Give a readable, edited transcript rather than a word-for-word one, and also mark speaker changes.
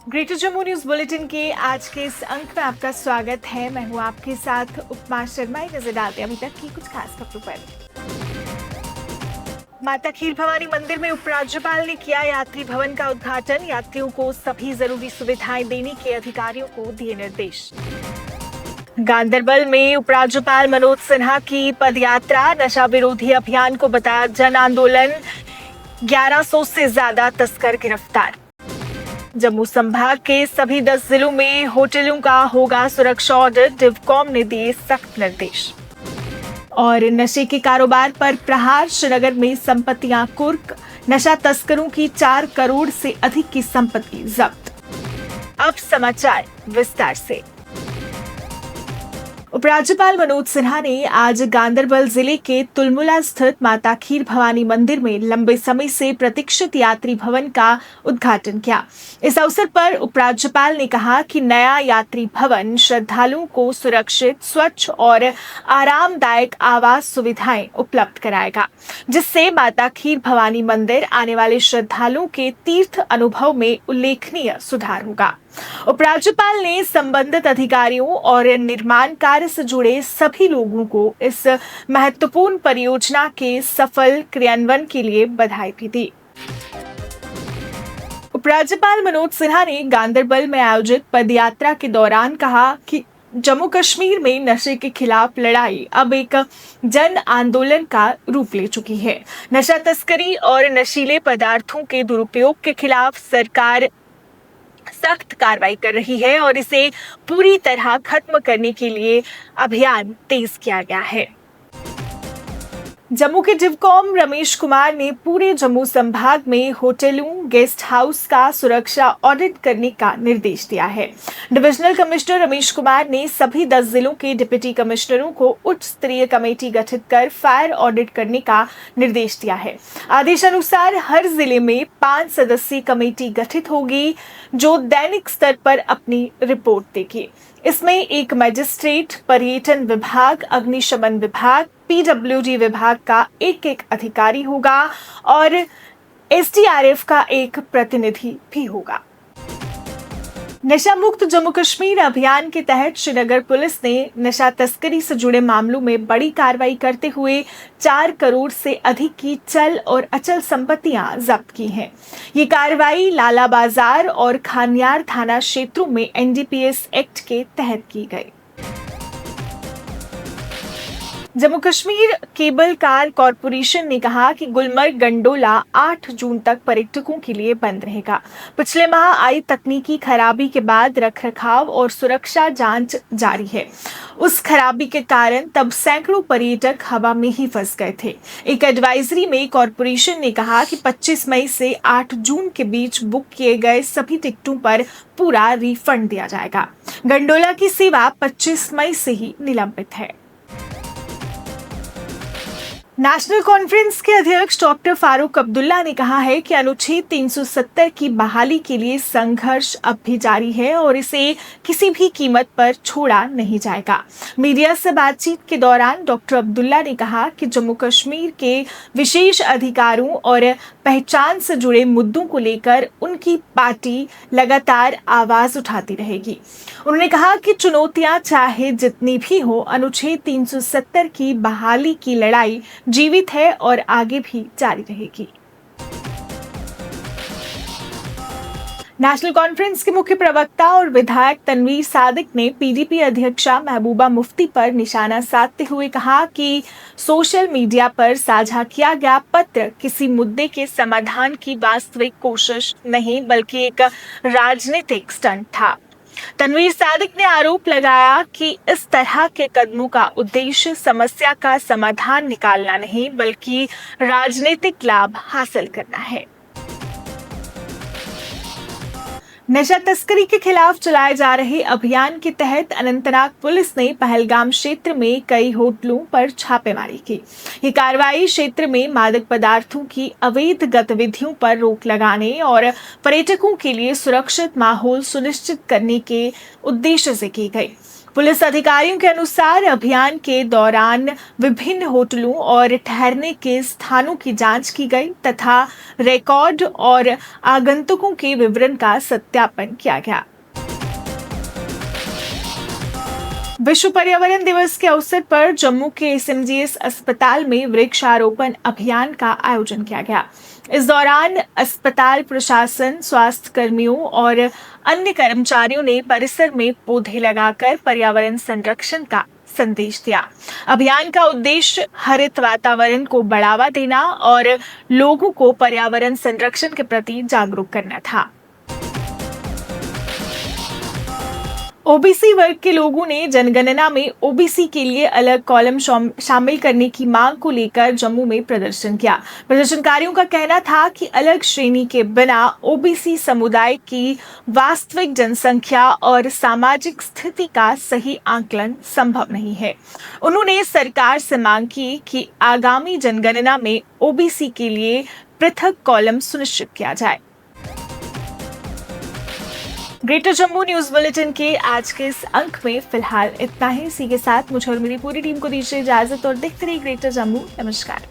Speaker 1: Greater Jammu news bulletin के आज के इस अंक में आपका स्वागत है। मैं हूं आपके साथ उपमा शर्मा। नजर डालते अभी तक की कुछ खास खबरों पर। माता खीर भवानी मंदिर में उपराज्यपाल ने किया यात्री भवन का उद्घाटन। यात्रियों को सभी जरूरी सुविधाएं देने के अधिकारियों को दिए निर्देश। गांदरबल में उपराज्यपाल मनोज सिन्हा की पदयात्रा। नशा विरोधी अभियान को बताया जन आंदोलन। 1100 से ज्यादा तस्कर गिरफ्तार। जम्मू संभाग के सभी 10 जिलों में होटलों का होगा सुरक्षा ऑडिट। डिवकॉम ने दिए सख्त निर्देश। और नशे के कारोबार पर प्रहार। श्रीनगर में संपत्तियां कुर्क। नशा तस्करों की 4 करोड़ से अधिक की संपत्ति जब्त। अब समाचार विस्तार से। उपराज्यपाल मनोज सिन्हा ने आज गांदरबल जिले के तुलमुला स्थित माता खीर भवानी मंदिर में लंबे समय से प्रतीक्षित यात्री भवन का उद्घाटन किया। इस अवसर पर उपराज्यपाल ने कहा कि नया यात्री भवन श्रद्धालुओं को सुरक्षित, स्वच्छ और आरामदायक आवास सुविधाएं उपलब्ध कराएगा, जिससे माता खीर भवानी मंदिर आने वाले श्रद्धालुओं के तीर्थ अनुभव में उल्लेखनीय सुधार होगा। उपराज्यपाल ने संबंधित अधिकारियों और निर्माण कार्य से जुड़े सभी लोगों को इस महत्वपूर्ण परियोजना के सफल क्रियान्वयन के लिए बधाई भी दी। उपराज्यपाल मनोज सिन्हा ने गांदरबल में आयोजित पदयात्रा के दौरान कहा कि जम्मू कश्मीर में नशे के खिलाफ लड़ाई अब एक जन आंदोलन का रूप ले चुकी है। नशा तस्करी और नशीले पदार्थों के दुरुपयोग के खिलाफ सरकार सख्त कार्रवाई कर रही है और इसे पूरी तरह खत्म करने के लिए अभियान तेज किया गया है। जम्मू के डिवकॉम रमेश कुमार ने पूरे जम्मू संभाग में होटलों, गेस्ट हाउस का सुरक्षा ऑडिट करने का निर्देश दिया है। डिविजनल कमिश्नर रमेश कुमार ने सभी 10 जिलों के डिप्टी कमिश्नरों को उच्च स्तरीय कमेटी गठित कर फायर ऑडिट करने का निर्देश दिया है। आदेश अनुसार हर जिले में 5 सदस्यीय कमेटी गठित होगी, जो दैनिक स्तर पर अपनी रिपोर्ट देगी। इसमें एक मजिस्ट्रेट, पर्यटन विभाग, अग्निशमन विभाग, पीडब्ल्यूडी विभाग का एक अधिकारी होगा और एसडीआरएफ का एक प्रतिनिधि भी होगा। नशा मुक्त जम्मू कश्मीर अभियान के तहत श्रीनगर पुलिस ने नशा तस्करी से जुड़े मामलों में बड़ी कार्रवाई करते हुए 4 करोड़ से अधिक की चल और अचल संपत्तियां जब्त की हैं। ये कार्रवाई लाला बाजार और खानियार थाना क्षेत्रों में एनडीपीएस एक्ट के तहत की गई। Jammu Kashmir cable car corporation ने कहा कि गुलमर्ग गंडोला 8 जून तक पर्यटकों के लिए बंद रहेगा। पिछले माह आई तकनीकी खराबी के बाद रखरखाव और सुरक्षा जांच जारी है। उस खराबी के कारण तब सैकड़ों पर्यटक हवा में ही फंस गए थे। एक एडवाइजरी में कॉरपोरेशन ने कहा कि 25 मई से 8 जून के बीच बुक किए गए सभी टिकटों पर पूरा रिफंड दिया जाएगा। गंडोला की सेवा 25 मई से ही निलंबित है। नेशनल कॉन्फ्रेंस के अध्यक्ष डॉक्टर फारूक अब्दुल्ला ने कहा है कि अनुच्छेद 370 की बहाली के लिए संघर्ष अब भी जारी है और इसे किसी भी कीमत पर छोड़ा नहीं जाएगा। मीडिया से बातचीत के दौरान डॉक्टर अब्दुल्ला ने कहा कि जम्मू कश्मीर के विशेष अधिकारों और पहचान से जुड़े मुद्दों को लेकर उनकी पार्टी लगातार आवाज उठाती रहेगी। उन्होंने कहा कि चुनौतियां चाहे जितनी भी हो, अनुच्छेद 370 की बहाली की लड़ाई जीवित है और आगे भी जारी रहेगी। नेशनल कॉन्फ्रेंस के मुख्य प्रवक्ता और विधायक तनवीर सादिक ने पीडीपी अध्यक्षा महबूबा मुफ्ती पर निशाना साधते हुए कहा कि सोशल मीडिया पर साझा किया गया पत्र किसी मुद्दे के समाधान की वास्तविक कोशिश नहीं, बल्कि एक राजनीतिक स्टंट था। तनवीर सादिक ने आरोप लगाया कि इस तरह के कदमों का उद्देश्य समस्या का समाधान निकालना नहीं, बल्कि राजनीतिक लाभ हासिल करना है। नशा तस्करी के खिलाफ चलाए जा रहे अभियान के तहत अनंतनाग पुलिस ने पहलगाम क्षेत्र में कई होटलों पर छापेमारी की। ये कार्रवाई क्षेत्र में मादक पदार्थों की अवैध गतिविधियों पर रोक लगाने और पर्यटकों के लिए सुरक्षित माहौल सुनिश्चित करने के उद्देश्य से की गई। पुलिस अधिकारियों के अनुसार अभियान के दौरान विभिन्न होटलों और ठहरने के स्थानों की जांच की गई तथा रिकॉर्ड और आगंतुकों के विवरण का सत्यापन किया गया। विश्व पर्यावरण दिवस के अवसर पर जम्मू के एसएमजीएस अस्पताल में वृक्षारोपण अभियान का आयोजन किया गया। इस दौरान अस्पताल प्रशासन, स्वास्थ्य कर्मियों और अन्य कर्मचारियों ने परिसर में पौधे लगाकर पर्यावरण संरक्षण का संदेश दिया। अभियान का उद्देश्य हरित वातावरण को बढ़ावा देना और लोगों को पर्यावरण संरक्षण के प्रति जागरूक करना था। ओबीसी वर्ग के लोगों ने जनगणना में ओबीसी के लिए अलग कॉलम शामिल करने की मांग को लेकर जम्मू में प्रदर्शन किया। प्रदर्शनकारियों का कहना था कि अलग श्रेणी के बिना ओबीसी समुदाय की वास्तविक जनसंख्या और सामाजिक स्थिति का सही आकलन संभव नहीं है। उन्होंने सरकार से मांग की कि आगामी जनगणना में ओबीसी के लिए पृथक कॉलम सुनिश्चित किया जाए। ग्रेटर जम्मू न्यूज बुलेटिन के आज के इस अंक में फिलहाल इतना ही। इसी के साथ मुझे और मेरी पूरी टीम को दीजिए इजाजत और देखते रहिए ग्रेटर जम्मू। नमस्कार।